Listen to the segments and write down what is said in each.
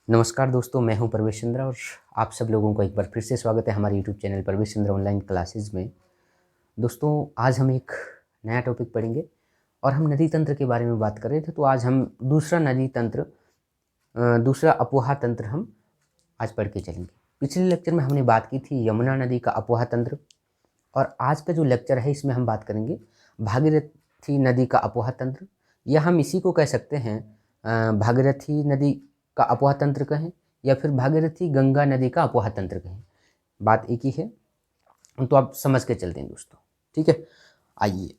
नमस्कार दोस्तों, मैं हूं प्रवेश चंद्र और आप सब लोगों को एक बार फिर से स्वागत है हमारे यूट्यूब चैनल प्रवेश चंद्र ऑनलाइन क्लासेस में। दोस्तों, आज हम एक नया टॉपिक पढ़ेंगे और हम नदी तंत्र के बारे में बात कर रहे थे। तो आज हम दूसरा नदी तंत्र, दूसरा अपोहा तंत्र हम आज पढ़ के चलेंगे। पिछले लेक्चर में हमने बात की थी यमुना नदी का अपोहा तंत्र, और आज का जो लेक्चर है इसमें हम बात करेंगे भागीरथी नदी का अपोहा तंत्र, या हम इसी को कह सकते हैं भागीरथी नदी का अपोहा तंत्र कहें, या फिर भागीरथी गंगा नदी का अपोहा तंत्र कहें, बात एक ही है। तो आप समझ के चलते हैं दोस्तों, ठीक है। आइए,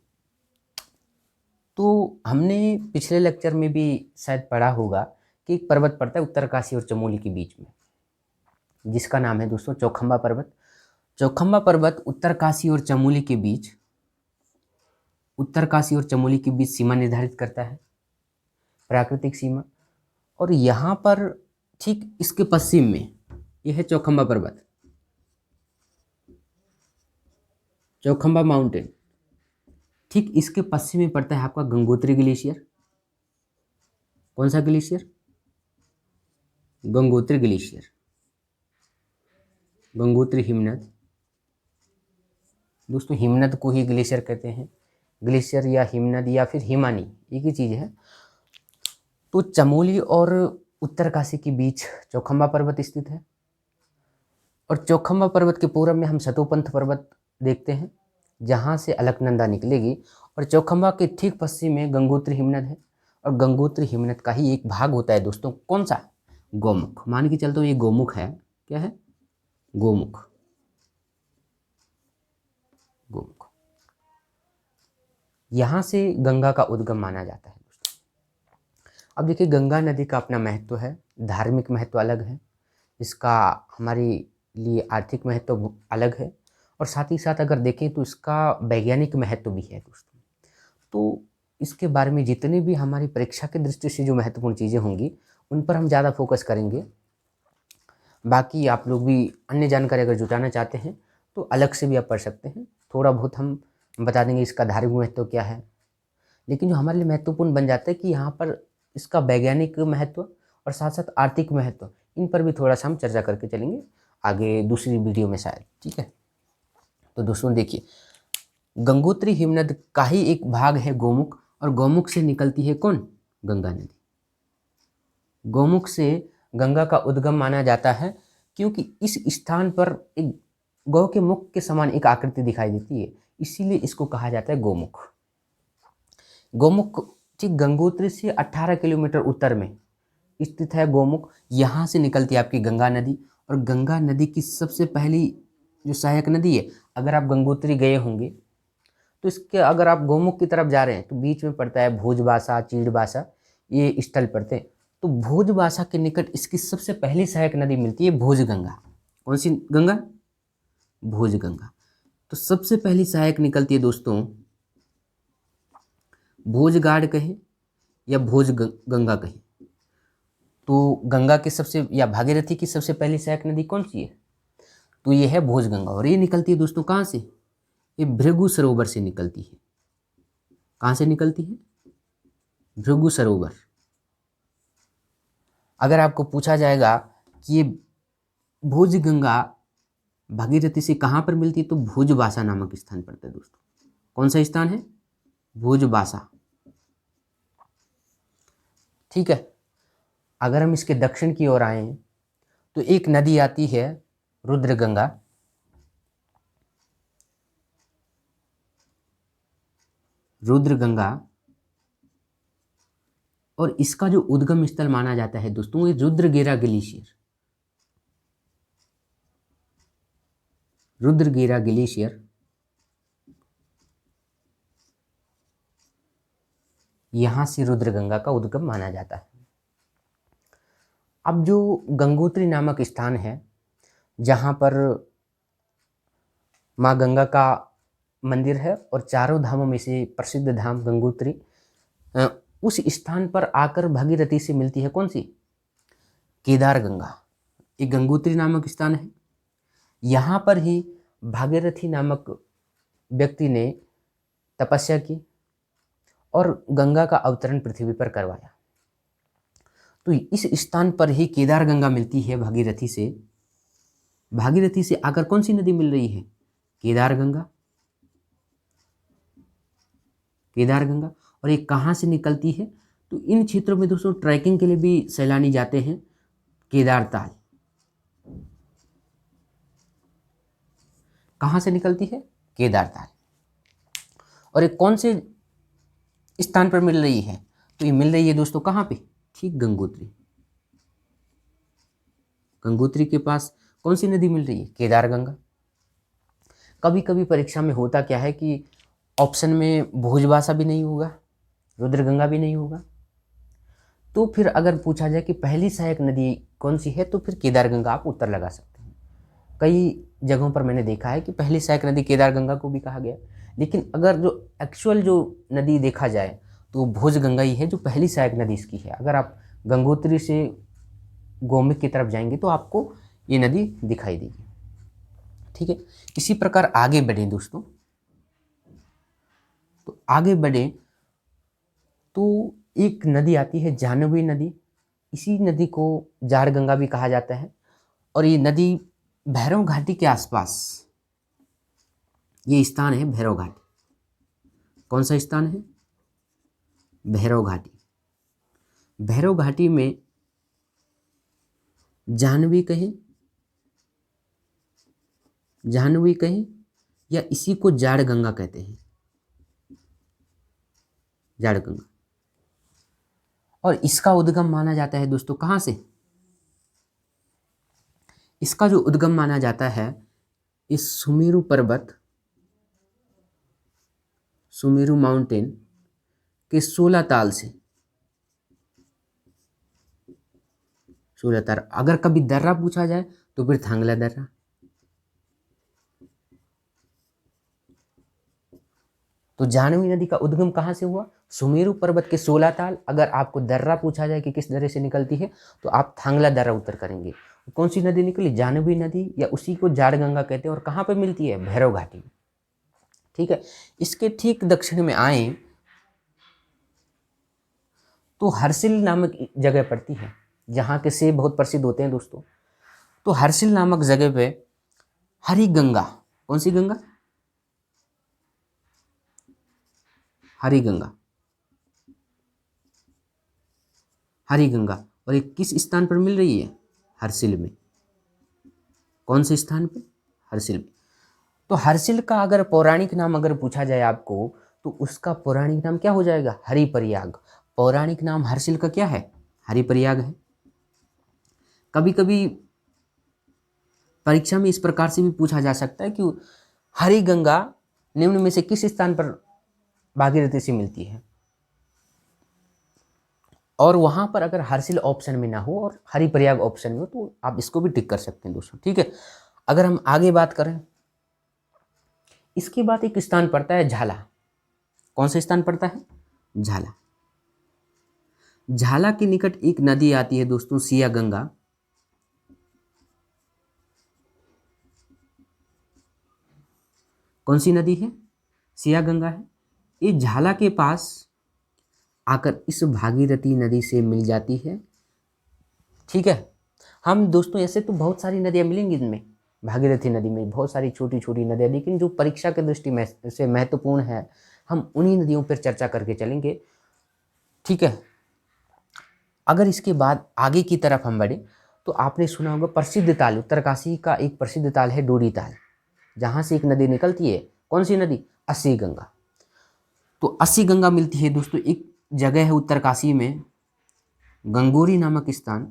तो हमने पिछले लेक्चर में भी शायद पढ़ा होगा कि एक पर्वत पड़ता है उत्तरकाशी और चमोली के बीच में, जिसका नाम है दोस्तों चौखंबा पर्वत। चौखंबा पर्वत उत्तरकाशी और चमोली के बीच, उत्तरकाशी और चमोली के बीच सीमा निर्धारित करता है, प्राकृतिक सीमा। और यहाँ पर ठीक इसके पश्चिम में यह है चौखंबा पर्वत, चौखंबा माउंटेन। ठीक इसके पश्चिम में पड़ता है आपका गंगोत्री ग्लेशियर। कौन सा ग्लेशियर? गंगोत्री ग्लेशियर, गंगोत्री हिमनद। दोस्तों, हिमनद को ही ग्लेशियर कहते हैं। ग्लेशियर या हिमनद या फिर हिमानी एक ही चीज़ है। तो चमोली और उत्तरकाशी के बीच चौखंबा पर्वत स्थित है, और चौखंबा पर्वत के पूरब में हम सतोपंथ पर्वत देखते हैं, जहाँ से अलकनंदा निकलेगी। और चौखंबा के ठीक पश्चिम में गंगोत्री हिमनद है, और गंगोत्री हिमनद का ही एक भाग होता है दोस्तों, कौन सा? गौमुख। मान के चलते हो ये गौमुख है। क्या है? गौमुख। गौमुख यहाँ से गंगा का उद्गम माना जाता है दोस्तों। अब देखिए, गंगा नदी का अपना महत्व है, धार्मिक महत्व अलग है, इसका हमारे लिए आर्थिक महत्व अलग है, और साथ ही साथ अगर देखें तो इसका वैज्ञानिक महत्व भी है दोस्तों। तो इसके बारे में जितनी भी हमारी परीक्षा की दृष्टि से जो महत्वपूर्ण चीज़ें होंगी उन पर हम ज़्यादा फोकस करेंगे। बाकी आप लोग भी अन्य जानकारी अगर जुटाना चाहते हैं तो अलग से भी आप पढ़ सकते हैं। थोड़ा बहुत हम बता देंगे इसका धार्मिक महत्व क्या है, लेकिन जो हमारे लिए महत्वपूर्ण बन जाता है कि यहाँ पर इसका वैज्ञानिक महत्व और साथ साथ आर्थिक महत्व, इन पर भी थोड़ा सा हम चर्चा करके चलेंगे आगे दूसरी वीडियो में शायद, ठीक है। तो दोस्तों देखिए, गंगोत्री हिमनद का ही एक भाग है गौमुख, और गौमुख से निकलती है कौन? गंगा नदी। गौमुख से गंगा का उद्गम माना जाता है, क्योंकि इस स्थान पर एक गौ के मुख के समान एक आकृति दिखाई देती है, इसीलिए इसको कहा जाता है गौमुख। गौमुख ठीक गंगोत्री से 18 किलोमीटर उत्तर में स्थित है गौमुख। यहाँ से निकलती है आपकी गंगा नदी, और गंगा नदी की सबसे पहली जो सहायक नदी है, अगर आप गंगोत्री गए होंगे तो इसके अगर आप गौमुख की तरफ जा रहे हैं तो बीच में पड़ता है भोजबासा, चीड़बासा, ये स्थल पड़ते हैं। तो भोजबासा के निकट इसकी सबसे पहली सहायक नदी मिलती है भोजगंगा। कौन सी गंगा? भोजगंगा। तो सबसे पहली सहायक निकलती है दोस्तों, भोजगाड कहें या भोज गंगा कहें, तो गंगा की सबसे या भागीरथी की सबसे पहली सहायक नदी कौन सी है? तो ये है भोजगंगा। और ये निकलती है दोस्तों कहाँ से? ये भृगु सरोवर से निकलती है। कहाँ से निकलती है? भृगु सरोवर। अगर आपको पूछा जाएगा कि ये भोजगंगा भागीरथी से कहाँ पर मिलती है, तो भोजबासा नामक स्थान पड़ता है दोस्तों। कौन सा स्थान है? भोजबासा, ठीक है। अगर हम इसके दक्षिण की ओर आए तो एक नदी आती है रुद्रगंगा। रुद्रगंगा, और इसका जो उद्गम स्थल माना जाता है दोस्तों, ये रुद्रगेरा ग्लेशियर। रुद्रगेरा ग्लेशियर यहां से रुद्रगंगा का उद्गम माना जाता है। अब जो गंगोत्री नामक स्थान है, जहां पर माँ गंगा का मंदिर है और चारों धामों में से प्रसिद्ध धाम गंगोत्री, उस स्थान पर आकर भागीरथी से मिलती है कौन सी? केदार गंगा। एक गंगोत्री नामक स्थान है, यहाँ पर ही भागीरथी नामक व्यक्ति ने तपस्या की और गंगा का अवतरण पृथ्वी पर करवाया। तो इस स्थान पर ही केदार गंगा मिलती है भागीरथी से। भागीरथी से आकर कौन सी नदी मिल रही है? केदार गंगा। केदार गंगा। और ये कहाँ से निकलती है? तो इन क्षेत्रों में दोस्तों ट्रैकिंग के लिए भी सैलानी जाते हैं। केदार ताल कहाँ से निकलती है? केदार ताल। और ये कौन से स्थान पर मिल रही है? तो ये मिल रही है दोस्तों कहाँ पे? ठीक गंगोत्री। गंगोत्री के पास कौन सी नदी मिल रही है? केदार गंगा। कभी कभी परीक्षा में होता क्या है कि ऑप्शन में भोजबासा भी नहीं होगा, रुद्रगंगा भी नहीं होगा, तो फिर अगर पूछा जाए कि पहली सहायक नदी कौन सी है, तो फिर केदार गंगा आप उत्तर लगा सकते हैं। कई जगहों पर मैंने देखा है कि पहली सहायक नदी केदार गंगा को भी कहा गया, लेकिन अगर जो एक्चुअल जो नदी देखा जाए तो भोज गंगा ही है जो पहली सहायक नदी इसकी है। अगर आप गंगोत्री से गोमुख की तरफ जाएंगे तो आपको ये नदी दिखाई देगी। ठीक है, इसी प्रकार आगे बढ़े दोस्तों, तो आगे बढ़े तो एक नदी आती है जाह्नवी नदी। इसी नदी को जाड़ गंगा भी कहा जाता है। और ये नदी भैरव घाटी के आसपास, ये स्थान है भैरव घाटी। कौन सा स्थान है? भैरव घाटी। भैरव घाटी में जाह्नवी कहें, जाह्नवी कहें या इसी को जाड़ गंगा कहते हैं, जाड़ गंगा। और इसका उद्गम माना जाता है दोस्तों कहाँ से? इसका जो उद्गम माना जाता है इस सुमेरु पर्वत, सुमेरु माउंटेन के 16 ताल से। 16 ताल। अगर कभी दर्रा पूछा जाए तो फिर थांगला दर्रा। तो जाह्नवी नदी का उद्गम कहाँ से हुआ? सुमेरु पर्वत के 16 ताल। अगर आपको दर्रा पूछा जाए कि किस दर्रे से निकलती है तो आप थांगला दर्रा उत्तर करेंगे। कौन सी नदी निकली? जाह्नवी नदी, या उसी को जाड़ गंगा कहते हैं। और कहाँ पे मिलती है? भैरव घाटी में। ठीक है, इसके ठीक दक्षिण में आए तो हर्सिल नामक जगह पड़ती है, जहाँ के सेब बहुत प्रसिद्ध होते हैं दोस्तों। तो हर्सिल नामक जगह पे हरि गंगा, कौन सी गंगा? हरि गंगा, हरि गंगा। और ये किस स्थान पर मिल रही है? हर्सिल में। कौन से स्थान पे? हर्सिल में। तो हर्सिल का अगर पौराणिक नाम अगर पूछा जाए आपको तो उसका पौराणिक नाम क्या हो जाएगा? हरिप्रयाग। पौराणिक नाम हर्सिल का क्या है? हरिप्रयाग है। कभी कभी परीक्षा में इस प्रकार से भी पूछा जा सकता है कि हरि गंगा निम्न में से किस स्थान पर भागीरथी से मिलती है, और वहां पर अगर हर्सिल ऑप्शन में ना हो और हरिप्रयाग ऑप्शन में हो तो आप इसको भी टिक कर सकते हैं दोस्तों। ठीक है, अगर हम आगे बात करें, इसके बाद एक स्थान पड़ता है झाला। कौन सा स्थान पड़ता है? झाला। झाला के निकट एक नदी आती है दोस्तों, सिया गंगा। कौन सी नदी है? सिया गंगा है। ये झाला के पास आकर इस भागीरथी नदी से मिल जाती है। ठीक है, हम दोस्तों ऐसे तो बहुत सारी नदियाँ मिलेंगी इनमें, भागीरथी नदी में बहुत सारी छोटी छोटी नदियाँ, लेकिन जो परीक्षा की दृष्टि में से महत्वपूर्ण है हम उन्हीं नदियों पर चर्चा करके चलेंगे। ठीक है, अगर इसके बाद आगे की तरफ हम बढ़े तो आपने सुना होगा प्रसिद्ध ताल, उत्तरकाशी का एक प्रसिद्ध ताल है डोडी ताल, जहाँ से एक नदी निकलती है। कौन सी नदी? अस्सी गंगा। तो अस्सी गंगा मिलती है दोस्तों, एक जगह है उत्तरकाशी में, गंगोरी नामक स्थान,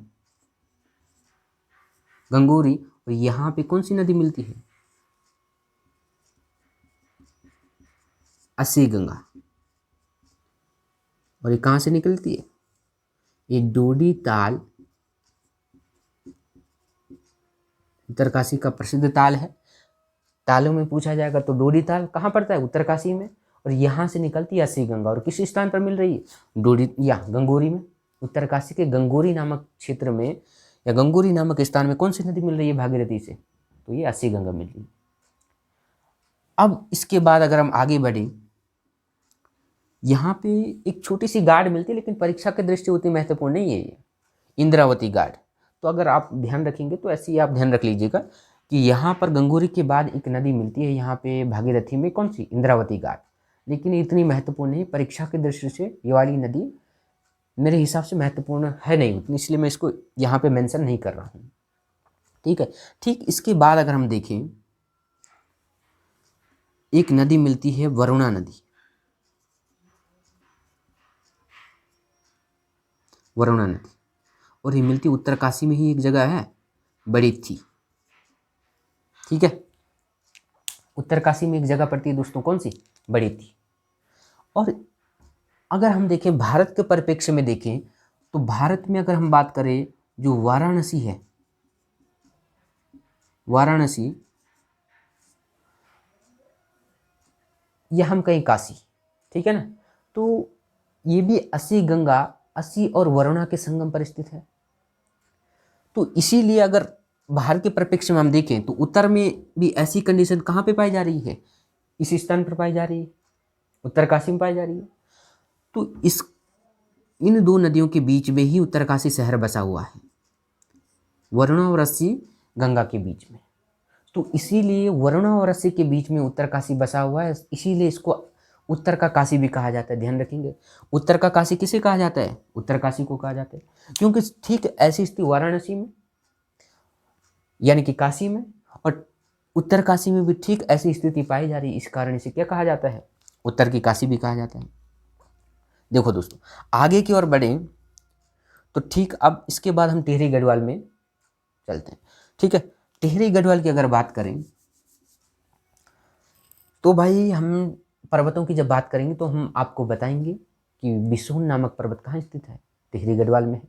गंगोरी। और यहाँ पे कौन सी नदी मिलती है? अस्सी गंगा। और ये कहाँ से निकलती है? ये डोडी ताल उत्तरकाशी का प्रसिद्ध ताल है। तालों में पूछा जाएगा तो डोडी ताल कहाँ पड़ता है? उत्तरकाशी में। और यहाँ से निकलती है अस्सी गंगा। और किस स्थान पर मिल रही है? डोडी या गंगोरी में। उत्तरकाशी के गंगोरी नामक क्षेत्र में या गंगोरी नामक स्थान में कौन सी नदी मिल रही है भागीरथी से? तो ये अस्सी गंगा मिल रही है। अब इसके बाद अगर हम आगे बढ़े, यहाँ पे एक छोटी सी गाड़ मिलती है, लेकिन परीक्षा की दृष्टि उतनी महत्वपूर्ण नहीं है ये। इंद्रावती घाट। तो अगर आप ध्यान रखेंगे तो ऐसे ही आप ध्यान रख लीजिएगा कि यहाँ पर गंगोरी के बाद एक नदी मिलती है यहाँ पे भागीरथी में, कौन सी, इंद्रावती घाट। लेकिन इतनी महत्वपूर्ण नहीं, परीक्षा की दृष्टि से ये वाली नदी मेरे हिसाब से महत्वपूर्ण है नहीं उतनी, इसलिए मैं इसको यहाँ पे मेंशन नहीं कर रहा हूँ। ठीक है। ठीक इसके बाद अगर हम देखें, एक नदी मिलती है वरुणा नदी। वरुणा नदी, और ये मिलती उत्तरकाशी में ही एक जगह है, बड़ी थी। ठीक है, उत्तरकाशी में एक जगह पड़ती है दोस्तों, कौन सी, बड़ी थी। और अगर हम देखें भारत के परिप्रेक्ष्य में देखें तो भारत में अगर हम बात करें, जो वाराणसी है, वाराणसी या हम कहीं काशी, ठीक है ना, तो ये भी अस्सी गंगा, अस्सी और वरुणा के संगम पर स्थित है। तो इसीलिए अगर बाहर के परिप्रेक्ष्य में हम देखें तो उत्तर में भी ऐसी कंडीशन कहाँ पे पाई जा रही है, इस स्थान पर पाई जा रही है, उत्तरकाशी में पाई जा रही है। तो इन दो नदियों के बीच में ही उत्तरकाशी शहर बसा हुआ है, वरुणा और अस्सी गंगा के बीच में। तो इसीलिए वरुणा और अस्सी के बीच में उत्तरकाशी बसा हुआ है, इसीलिए इसको उत्तर का काशी भी कहा जाता है। ध्यान रखेंगे, उत्तर का काशी किसे कहा जाता है, उत्तरकाशी को कहा जाता है, क्योंकि ठीक ऐसी स्थिति वाराणसी में यानी कि काशी में और उत्तरकाशी में भी ठीक ऐसी स्थिति पाई जा रही है। इस कारण इसे क्या कहा जाता है, उत्तर की काशी भी कहा जाता है। देखो दोस्तों, आगे की ओर बढ़े तो ठीक अब इसके बाद हम टिहरी गढ़वाल में चलते हैं। ठीक है, टिहरी गढ़वाल की अगर बात करें तो भाई हम पर्वतों की जब बात करेंगे तो हम आपको बताएंगे कि बिसोन नामक पर्वत कहाँ स्थित है, टिहरी गढ़वाल में है।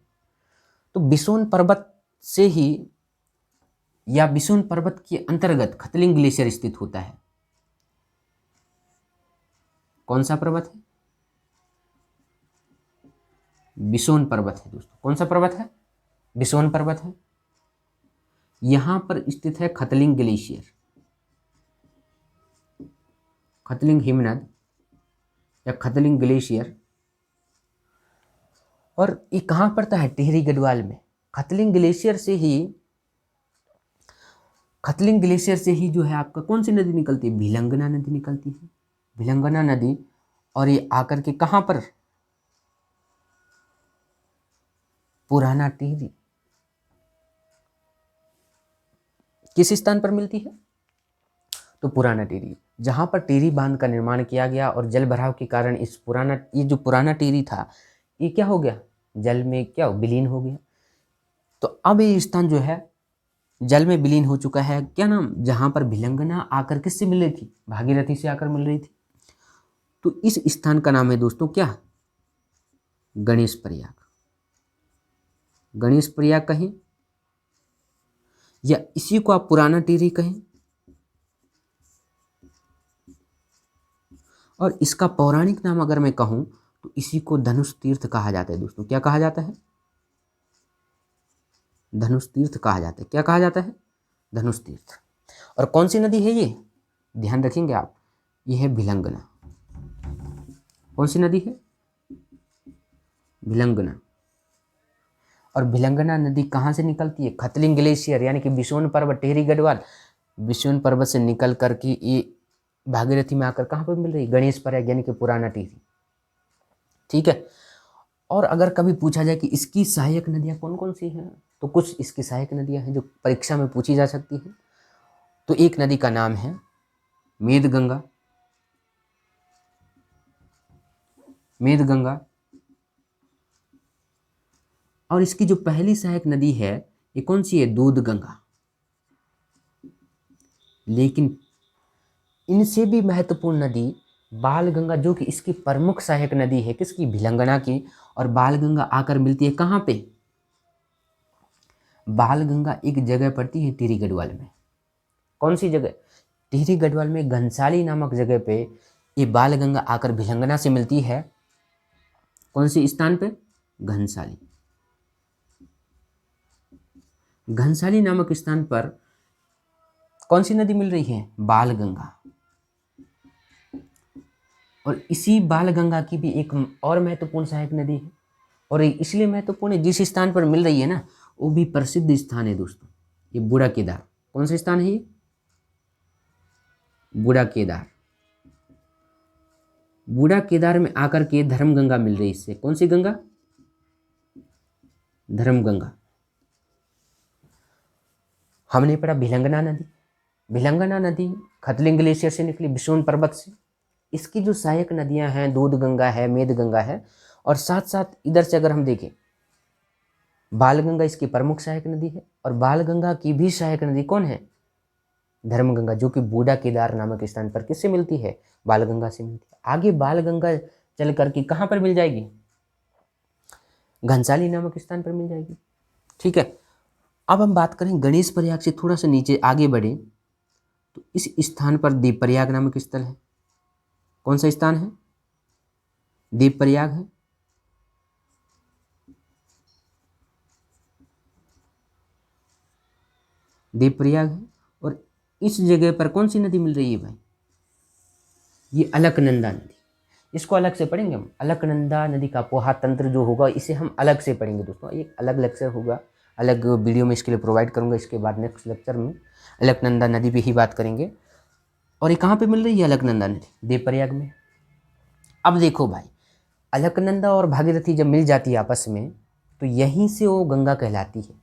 तो बिसोन पर्वत से ही या बिसोन पर्वत के अंतर्गत खतलिंग ग्लेशियर स्थित होता है। कौन सा पर्वत है, बिसोन पर्वत है दोस्तों। कौन सा पर्वत है, बिसोन पर्वत है। यहां पर स्थित है खतलिंग ग्लेशियर, खतलिंग हिमनद या खतलिंग ग्लेशियर। और ये कहाँ पड़ता है, टिहरी गढ़वाल में। खतलिंग ग्लेशियर से ही जो है आपका कौन सी नदी निकलती है, भिलंगना नदी निकलती है, भिलंगना नदी। और ये आकर के कहाँ पर, पुराना टिहरी, किस स्थान पर मिलती है, तो पुराना टिहरी, जहां पर टिहरी बांध का निर्माण किया गया और जल भराव के कारण ये जो पुराना टिहरी था ये क्या हो गया, जल में क्या विलीन हो गया। तो अब ये स्थान जो है जल में विलीन हो चुका है। क्या नाम, जहां पर भिलंगना आकर किससे मिल रही थी, भागीरथी से आकर मिल रही थी। तो इस स्थान का नाम है दोस्तों क्या, गणेश प्रयाग। गणेश प्रयाग कहें या इसी को आप पुराना टिहरी कहें। और इसका पौराणिक नाम अगर मैं कहूं तो इसी को धनुष तीर्थ कहा जाता है दोस्तों। क्या कहा जाता है, धनुष तीर्थ कहा जाता है। क्या कहा जाता है, धनुष तीर्थ। और कौन सी नदी है ये, ध्यान रखेंगे आप, ये है भिलंगना। कौन सी नदी है, भिलंगना। और भिलंगना नदी कहाँ से निकलती है, खतलिंग ग्लेशियर यानी कि बिसोन पर्वत, टिहरी गढ़वाल, बिसोन पर्वत से निकल करके ये भागीरथी में आकर कहाँ पर मिल रही है, गणेश प्रयाग यानी कि पुराना टिहरी। ठीक है। और अगर कभी पूछा जाए कि इसकी सहायक नदियाँ कौन कौन सी हैं, तो कुछ इसकी सहायक नदियाँ हैं जो परीक्षा में पूछी जा सकती हैं। तो एक नदी का नाम है मेदगंगा, मेदगंगा। और इसकी जो पहली सहायक नदी है ये कौन सी है, दूधगंगा। लेकिन इनसे भी महत्वपूर्ण नदी बालगंगा, जो कि इसकी प्रमुख सहायक नदी है, किसकी, भिलंगना की। और बालगंगा आकर मिलती है कहाँ पे, बालगंगा एक जगह पड़ती है टिहरी गढ़वाल में। कौन सी जगह, टिहरी गढ़वाल में घनसाली नामक जगह पे ये बालगंगा आकर भिलंगना से मिलती है। कौन सी स्थान पे, घनसाली। घनसाली नामक स्थान पर कौन सी नदी मिल रही है, बालगंगा। और इसी बालगंगा की भी एक और महत्वपूर्ण सहायक नदी है, और इसलिए महत्वपूर्ण है, जिस स्थान पर मिल रही है ना वो भी प्रसिद्ध स्थान है दोस्तों। ये बूढ़ा केदार, कौन सा स्थान है ये? बूढ़ा केदार। बूढ़ा केदार में आकर के धर्म गंगा मिल रही है इससे। कौन सी गंगा? धर्म गंगा। हमने पढ़ा भिलंगना नदी। भिलंगना नदी खतलिंग ग्लेशियर से निकली, बिशोन पर्वत से। इसकी जो सहायक नदियां हैं, दूध गंगा है, मेद गंगा है, और साथ साथ इधर से अगर हम देखें बाल गंगा इसकी प्रमुख सहायक नदी है, और बाल गंगा की भी सहायक नदी कौन है? धर्म गंगा, जो कि बूढ़ा केदार नामक स्थान पर किससे मिलती है? बाल गंगा से मिलती है। आगे बाल गंगा चल करके कहाँ पर मिल जाएगी? घनसाली नामक स्थान पर मिल जाएगी। ठीक है, अब हम बात करें गणेश प्रयाग से थोड़ा सा नीचे आगे बढ़े तो इस स्थान पर देव प्रयाग नामक स्थल है। कौन सा स्थान है? देव प्रयाग है। देव प्रयाग है, और इस जगह पर कौन सी नदी मिल रही है भाई? ये अलकनंदा नदी। इसको अलग से पढ़ेंगे हम। अलकनंदा नदी का पोहा तंत्र जो होगा इसे हम अलग से पढ़ेंगे दोस्तों। एक अलग लेक्चर होगा, अलग वीडियो में इसके लिए प्रोवाइड करूंगा। इसके बाद नेक्स्ट लेक्चर में अलकनंदा नदी पे ही बात करेंगे। और ये कहाँ पे मिल रही है अलकनंदा नदी? देवप्रयाग में। अब देखो भाई, अलकनंदा और भागीरथी जब मिल जाती है आपस में तो यहीं से वो गंगा कहलाती है।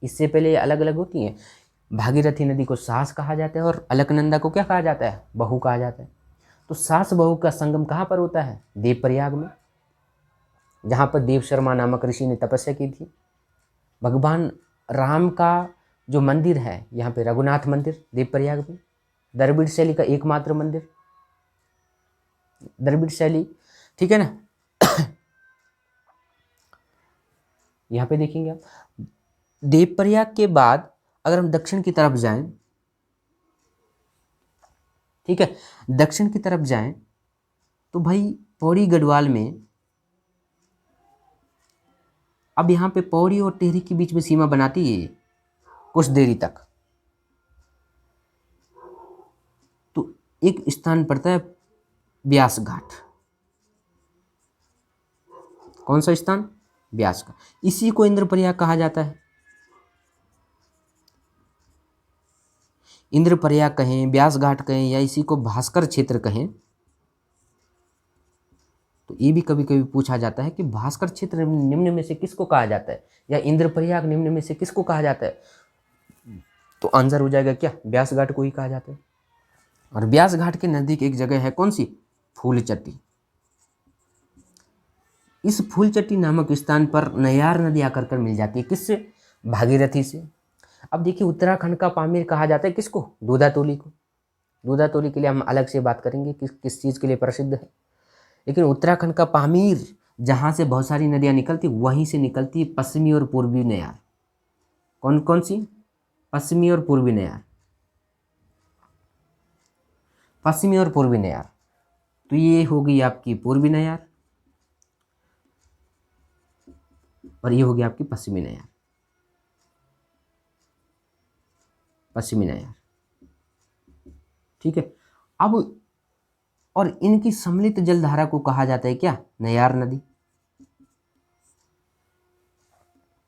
इससे पहले अलग अलग होती हैं। भागीरथी नदी को सास कहा जाता है और अलकनंदा को क्या कहा जाता है? बहू कहा जाता है। तो सास बहू का संगम कहाँ पर होता है? देवप्रयाग में, जहाँ पर देव शर्मा नामक ऋषि ने तपस्या की थी। भगवान राम का जो मंदिर है यहाँ पे रघुनाथ मंदिर देवप्रयाग में, द्रविड़ शैली का एकमात्र मंदिर, द्रविड़ शैली, ठीक है ना। यहाँ पे देखेंगे आप, देवप्रयाग के बाद अगर हम दक्षिण की तरफ जाएं, ठीक है, दक्षिण की तरफ जाएं तो भाई पौड़ी गढ़वाल में, अब यहाँ पे पौड़ी और टिहरी के बीच में सीमा बनाती है कुछ देरी तक। तो एक स्थान पड़ता है ब्यास घाट। कौन सा स्थान? ब्यास का। इसी को इंद्रप्रयाग कहा जाता है। इंद्रप्रयाग कहें, ब्यास घाट कहें, या इसी को भास्कर क्षेत्र कहें, तो ये भी कभी कभी पूछा जाता है कि भास्कर क्षेत्र निम्न में से किसको कहा जाता है, या इंद्रप्रयाग निम्न में से किसको कहा जाता है? तो आंसर हो जाएगा क्या? ब्यास घाट को ही कहा जाता है। और ब्यास घाट के नजदीक एक जगह है, कौन सी? फूलचट्टी। इस फूलचट्टी नामक स्थान पर नयार नदी आकर कर मिल जाती है। किससे? भागीरथी से। अब देखिए, उत्तराखंड का पामीर कहा जाता है किसको? दूधातोली को। दूधातोली के लिए हम अलग से बात करेंगे किस चीज़ के लिए प्रसिद्ध है। लेकिन उत्तराखंड का पामीर, जहाँ से बहुत सारी नदियाँ निकलती, वहीं से निकलती है पश्चिमी और पूर्वी नयार। कौन कौन सी? पश्चिमी और पूर्वी नयार। पश्चिमी और पूर्वी नयार, तो ये होगी आपकी पूर्वी नयार, और ये होगी आपकी पश्चिमी नयार। पश्चिमी नयार, ठीक है। अब और इनकी सम्मिलित जलधारा को कहा जाता है क्या? नयार नदी।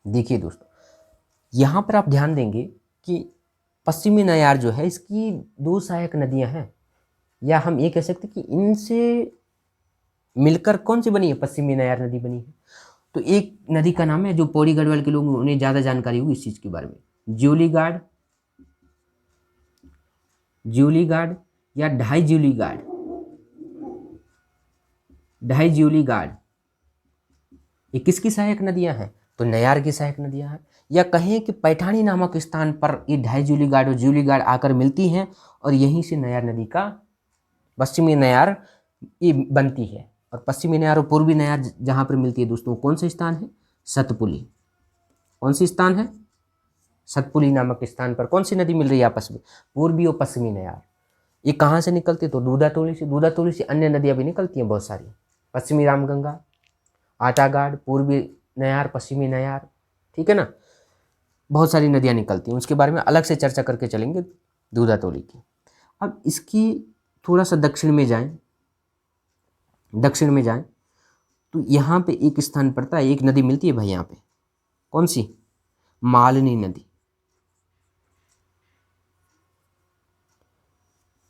देखिए दोस्तों, यहां पर आप ध्यान देंगे कि पश्चिमी नयार जो है इसकी दो सहायक नदियां हैं, या हम ये कह सकते कि इनसे मिलकर कौन सी बनी है? पश्चिमी नयार नदी बनी है। तो एक नदी का नाम है जो पौड़ी गढ़वाल के लोग, उन्हें ज़्यादा जानकारी होगी इस चीज़ के बारे में, ज्यूलीगाड, ज्यूलीगाड या ढाई ज्यूलीगाड। ढाई ज्यूलीगाड ये किसकी सहायक नदियां हैं? तो नयार की सहायक नदियां हैं। या कहें कि पैठानी नामक स्थान पर ये ढाई ज्यूलीगाड और ज्यूलीगाड आकर मिलती हैं, और यहीं से नयार नदी का पश्चिमी नयार ये बनती है। और पश्चिमी नयार और पूर्वी नयार जहाँ पर मिलती है दोस्तों, कौन सा स्थान है? सतपुली। कौन सी स्थान है? सतपुली नामक स्थान पर कौन सी नदी मिल रही है आपस में? पूर्वी और पश्चिमी नयार। ये कहाँ से निकलती है? तो दूधातोली से। दूधातोली से अन्य नदियाँ भी निकलती हैं बहुत सारी, पश्चिमी रामगंगा, आटागाड़, पूर्वी नयार, पश्चिमी नयार, ठीक है ना। बहुत सारी नदियाँ निकलती हैं, उसके बारे में अलग से चर्चा करके चलेंगे दूधातोली की। अब इसकी थोड़ा सा दक्षिण में जाएं, दक्षिण में जाएं तो यहाँ पे एक स्थान पड़ता है, एक नदी मिलती है भाई यहाँ पे, कौन सी? मालिनी नदी।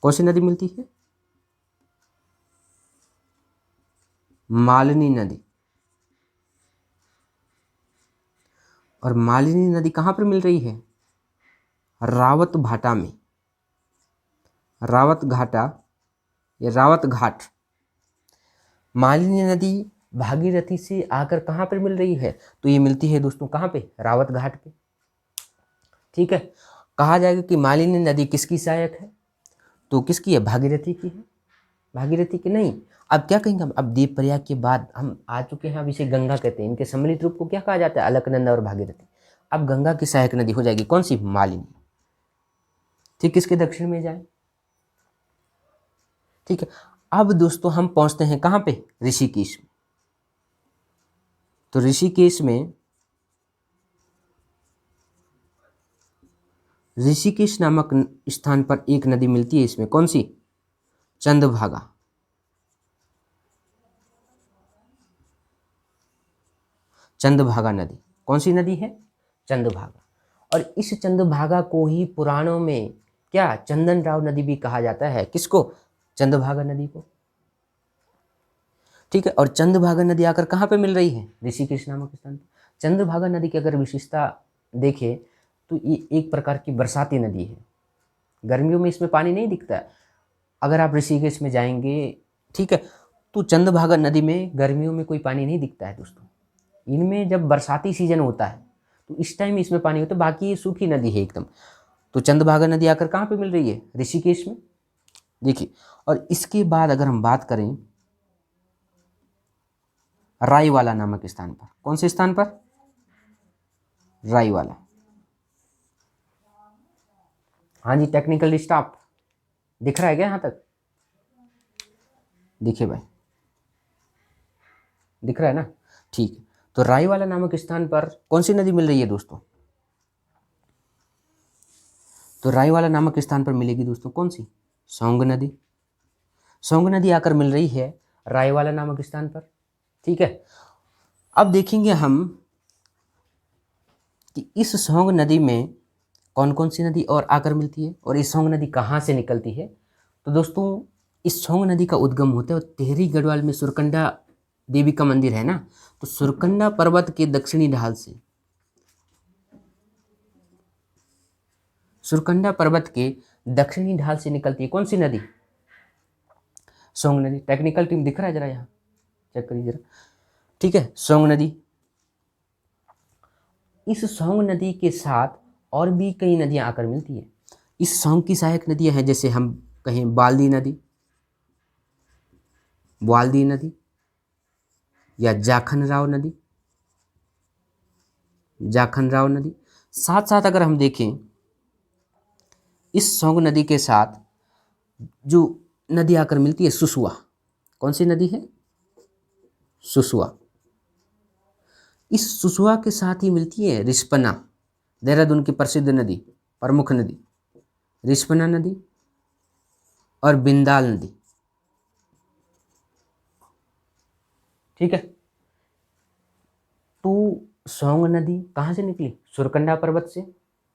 कौन सी नदी मिलती है? मालिनी नदी। और मालिनी नदी कहाँ पर मिल रही है? रावत भाटा में, रावत घाटा या रावत घाट। मालिनी नदी भागीरथी से आकर कहाँ पर मिल रही है? तो ये मिलती है दोस्तों कहाँ पे? रावत घाट पे। ठीक है, कहा जाएगा कि मालिनी नदी किसकी सहायक है? तो किसकी है? भागीरथी की है। भागीरथी की नहीं, अब क्या कहेंगे हम? अब देवप्रयाग के बाद हम आ चुके हैं, अब इसे गंगा कहते हैं। इनके सम्मिलित रूप को क्या कहा जाता है? अलकनंदा और भागीरथी। अब गंगा की सहायक नदी हो जाएगी कौन सी? मालिनी। ठीक, किसके दक्षिण में जाए? ठीक है, अब दोस्तों हम पहुंचते हैं कहाँ पे? ऋषिकेश में। तो ऋषिकेश में, ऋषिकेश नामक स्थान पर एक नदी मिलती है, इसमें कौन सी? चंद्रभागा। चंद्रभागा नदी। कौन सी नदी है? चंद्रभागा। और इस चंद्रभागा को ही पुराणों में क्या चंदनराव नदी भी कहा जाता है। किसको? चंद्रभागा नदी को। ठीक है, और चंद्रभागा नदी आकर कहाँ पे मिल रही है? ऋषिकेश नामक स्थान पर। चंद्रभागा नदी की अगर विशेषता देखें तो ये एक प्रकार की बरसाती नदी है। गर्मियों में इसमें पानी नहीं दिखता है। अगर आप ऋषिकेश में जाएंगे, ठीक है, तो चंद्रभागा नदी में गर्मियों में कोई पानी नहीं दिखता है दोस्तों। इनमें जब बरसाती सीजन होता है तो इस टाइम इसमें पानी होता है, बाकी ये सूखी नदी है एकदम। तो चंद्रभागा नदी आकर कहाँ पे मिल रही है? ऋषिकेश में। देखिए, और इसके बाद अगर हम बात करें राईवाला नामक स्थान पर। कौन से स्थान पर? राईवाला। हाँ जी, टेक्निकल स्टाफ दिख रहा है क्या यहाँ तक? देखिए भाई, दिख रहा है ना? ठीक है, तो राईवाला नामक स्थान पर कौन सी नदी मिल रही है दोस्तों? तो राईवाला नामक स्थान पर मिलेगी दोस्तों कौन सी? सौंग नदी। सौंग नदी आकर मिल रही है राईवाला नामक स्थान पर। ठीक है, अब देखेंगे हम कि इस सौंग नदी में कौन कौन सी नदी और आकर मिलती है और इस सौंग नदी कहाँ से निकलती है। तो दोस्तों, इस सौंग नदी का उद्गम होता है और टिहरी गढ़वाल में सुरकंडा देवी का मंदिर है ना, तो सुरकंडा पर्वत के दक्षिणी ढाल से, सुरकंडा पर्वत के दक्षिणी ढाल से निकलती है कौन सी नदी? सौंग नदी। टेक्निकल टीम दिख रहा है जरा, यहाँ चेक करिए जरा। ठीक है, सौंग नदी। इस सौंग नदी के साथ और भी कई नदियां आकर मिलती है। इस सौंग की सहायक नदियां हैं, जैसे हम कहें बाल्दी नदी, बाल्दी नदी या जाखनराव नदी, जाखनराव नदी। साथ साथ अगर हम देखें इस सौंग नदी के साथ जो नदी आकर मिलती है सुसुआ। कौन सी नदी है? सुसुआ। इस सुसुआ के साथ ही मिलती है रिस्पना, देहरादून की प्रसिद्ध नदी, प्रमुख नदी रिस्पना नदी और बिंदाल नदी। ठीक है, तो सौंग नदी कहाँ से निकली? सुरकंडा पर्वत से,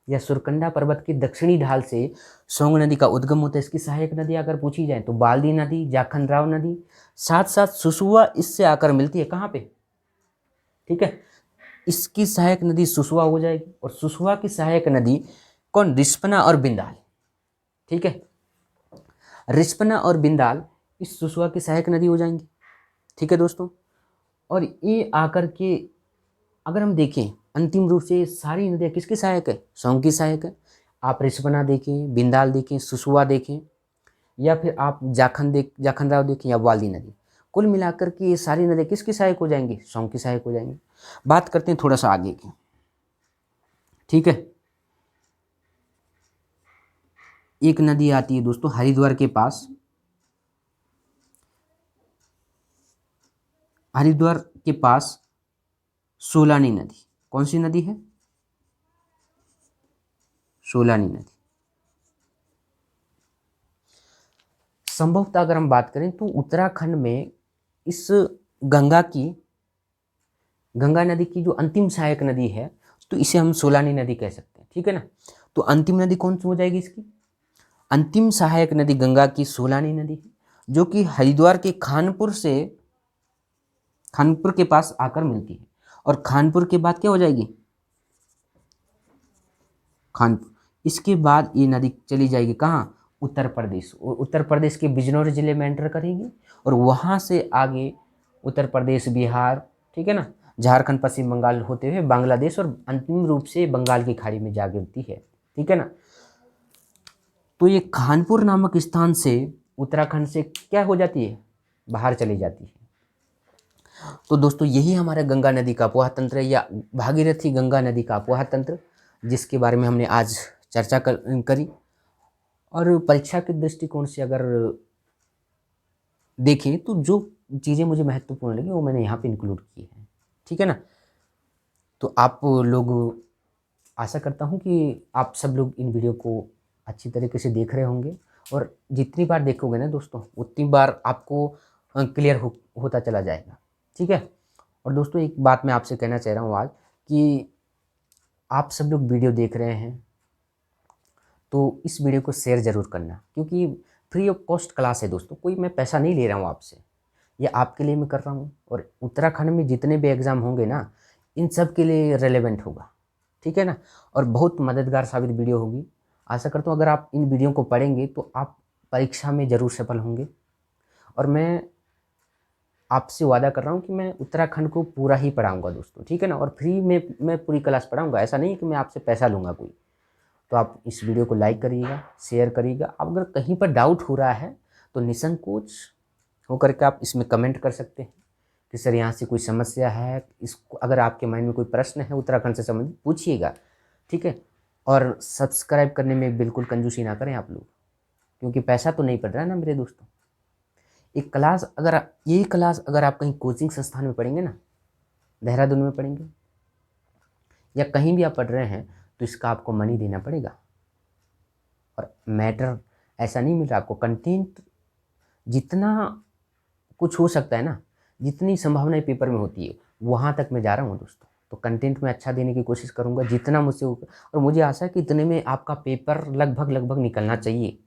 या सुरकंडा पर्वत की दक्षिणी ढाल से सौंग नदी का उद्गम होता है। इसकी सहायक नदी अगर पूछी जाए तो बाल्दी नदी, जाखनराव नदी, साथ साथ सुसुआ इससे आकर मिलती है कहाँ पे? ठीक है, इसकी सहायक नदी सुसुआ हो जाएगी और सुसुआ की सहायक नदी कौन? रिस्पना और बिंदाल। ठीक है, रिस्पना और बिंदाल इस सुसुआ की सहायक नदी हो जाएंगी। ठीक है दोस्तों, और ये आकर के अगर हम देखें अंतिम रूप से सारी नदियाँ किसकी सहायक है? सौंग की सहायक है। आप रिस्पना देखें, बिंदाल देखें, सुसुआ देखें, या फिर आप जाखनराव देखें या बाल्दी नदी, कुल मिलाकर के ये सारी नदियाँ किसकी सहायक हो जाएंगी? सौंग की सहायक हो जाएंगी। बात करते हैं थोड़ा सा आगे की। ठीक है, एक नदी आती है दोस्तों हरिद्वार के पास, हरिद्वार के पास सोलानी नदी। कौन सी नदी है? सोलानी नदी। संभवतः अगर हम बात करें तो उत्तराखंड में इस गंगा नदी की जो अंतिम सहायक नदी है, तो इसे हम सोलानी नदी कह सकते हैं, ठीक है ना। तो अंतिम नदी कौन सी हो जाएगी इसकी? अंतिम सहायक नदी गंगा की सोलानी नदी है, जो कि हरिद्वार के खानपुर के पास आकर मिलती है। और खानपुर के बाद क्या हो जाएगी? खानपुर। इसके बाद ये नदी चली जाएगी कहाँ? उत्तर प्रदेश। और उत्तर प्रदेश के बिजनौर जिले में एंटर करेगी और वहाँ से आगे उत्तर प्रदेश, बिहार, ठीक है ना, झारखंड, पश्चिम बंगाल होते हुए बांग्लादेश और अंतिम रूप से बंगाल की खाड़ी में जा गिरती है, ठीक है ना। तो ये खानपुर नामक स्थान से उत्तराखंड से क्या हो जाती है? बाहर चली जाती है। तो दोस्तों यही हमारा गंगा नदी का अपोहा तंत्र है, या भागीरथी गंगा नदी का अपोहा तंत्र, जिसके बारे में हमने आज चर्चा करी। और परीक्षा के दृष्टिकोण से अगर देखें तो जो चीज़ें मुझे महत्वपूर्ण लगी वो मैंने यहाँ पे इंक्लूड की है, ठीक है ना। तो आप लोग, आशा करता हूँ कि आप सब लोग इन वीडियो को अच्छी तरीके से देख रहे होंगे, और जितनी बार देखोगे ना दोस्तों, उतनी बार आपको क्लियर होता चला जाएगा, ठीक है। और दोस्तों एक बात मैं आपसे कहना चाह रहा हूँ आज, कि आप सब लोग वीडियो देख रहे हैं तो इस वीडियो को शेयर ज़रूर करना, क्योंकि फ्री ऑफ कॉस्ट क्लास है दोस्तों, कोई मैं पैसा नहीं ले रहा हूँ आपसे, ये आपके लिए मैं कर रहा हूँ। और उत्तराखंड में जितने भी एग्ज़ाम होंगे ना, इन सब के लिए रेलेवेंट होगा, ठीक है ना, और बहुत मददगार साबित वीडियो होगी। आशा करता हूँ अगर आप इन वीडियो को पढ़ेंगे तो आप परीक्षा में ज़रूर सफल होंगे। और मैं आपसे वादा कर रहा हूँ कि मैं उत्तराखंड को पूरा ही पढ़ाऊँगा दोस्तों, ठीक है ना, और फ्री में मैं पूरी क्लास पढ़ाऊँगा। ऐसा नहीं है कि मैं आपसे पैसा लूँगा कोई। तो आप इस वीडियो को लाइक करिएगा, शेयर करिएगा। अब अगर कहीं पर डाउट हो रहा है तो निसंकोच होकर के आप इसमें कमेंट कर सकते हैं कि सर यहाँ से कोई समस्या है, इसको अगर आपके माइंड में कोई प्रश्न है उत्तराखंड से संबंधित, पूछिएगा, ठीक है। और सब्सक्राइब करने में बिल्कुल कंजूसी ना करें आप लोग, क्योंकि पैसा तो नहीं पड़ रहा है ना मेरे दोस्तों। यही क्लास अगर आप कहीं कोचिंग संस्थान में पढ़ेंगे ना, देहरादून में पढ़ेंगे या कहीं भी आप पढ़ रहे हैं, तो इसका आपको मनी देना पड़ेगा। और मैटर ऐसा नहीं मिल रहा आपको, कंटेंट जितना कुछ हो सकता है ना, जितनी संभावनाएं पेपर में होती है, वहाँ तक मैं जा रहा हूँ दोस्तों। तो कंटेंट में अच्छा देने की कोशिश करूँगा जितना मुझसे होगा, और मुझे आशा है कि इतने में आपका पेपर लगभग निकलना चाहिए,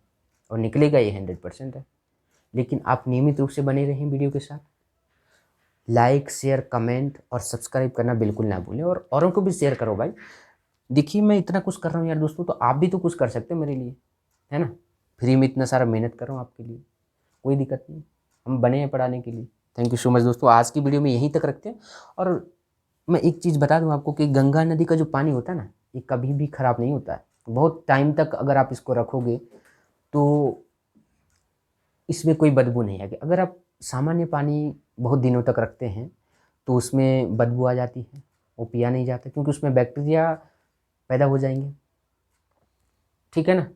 और निकलेगा, ये 100% है। लेकिन आप नियमित रूप से बने रहें वीडियो के साथ। लाइक, शेयर, कमेंट और सब्सक्राइब करना बिल्कुल ना भूलें, और औरों को भी शेयर करो भाई। देखिए मैं इतना कुछ कर रहा हूँ यार दोस्तों, तो आप भी तो कुछ कर सकते हो मेरे लिए, है ना। फ्री में इतना सारा मेहनत कर रहा हूँ आपके लिए, कोई दिक्कत नहीं, हम बने हैं पढ़ाने के लिए। थैंक यू सो मच दोस्तों, आज की वीडियो में यहीं तक रखते हैं। और मैं एक चीज़ बता दूं आपको कि गंगा नदी का जो पानी होता है ना, ये कभी भी ख़राब नहीं होता है। बहुत टाइम तक अगर आप इसको रखोगे तो इसमें कोई बदबू नहीं आएगी। अगर आप सामान्य पानी बहुत दिनों तक रखते हैं तो उसमें बदबू आ जाती है, वो पिया नहीं जाता, क्योंकि उसमें बैक्टीरिया पैदा हो जाएंगे, ठीक है ना,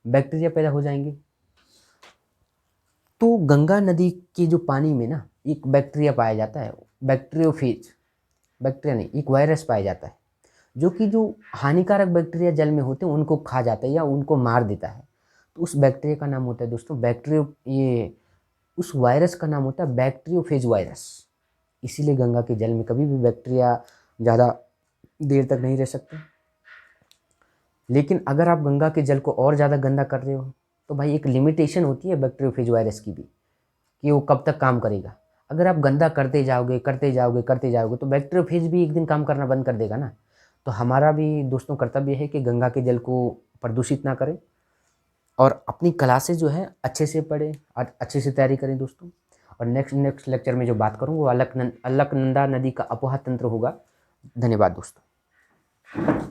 बैक्टीरिया पैदा हो जाएंगे। तो गंगा नदी के जो पानी में ना एक बैक्टीरिया पाया जाता है, बैक्टीरियोफेज, बैक्टीरिया नहीं, एक वायरस पाया जाता है, जो कि जो हानिकारक बैक्टीरिया जल में होते हैं उनको खा जाता है या उनको मार देता है। तो उस बैक्टीरिया का नाम होता है दोस्तों उस वायरस का नाम होता है बैक्टीरियोफेज वायरस। इसीलिए गंगा के जल में कभी भी बैक्टीरिया ज़्यादा देर तक नहीं रह सकते। लेकिन अगर आप गंगा के जल को और ज़्यादा गंदा कर रहे हो तो भाई एक लिमिटेशन होती है बैक्टीरियोफेज वायरस की भी, कि वो कब तक काम करेगा। अगर आप गंदा करते जाओगे तो बैक्टीरियोफेज भी एक दिन काम करना बंद कर देगा ना। तो हमारा भी दोस्तों कर्तव्य है कि गंगा के जल को प्रदूषित ना करें, और अपनी क्लासेज जो है अच्छे से पढ़ें और अच्छे से तैयारी करें दोस्तों। और नेक्स्ट लेक्चर में जो बात करूँ वो अलकनंदा नदी का अपोहा तंत्र होगा। धन्यवाद दोस्तों।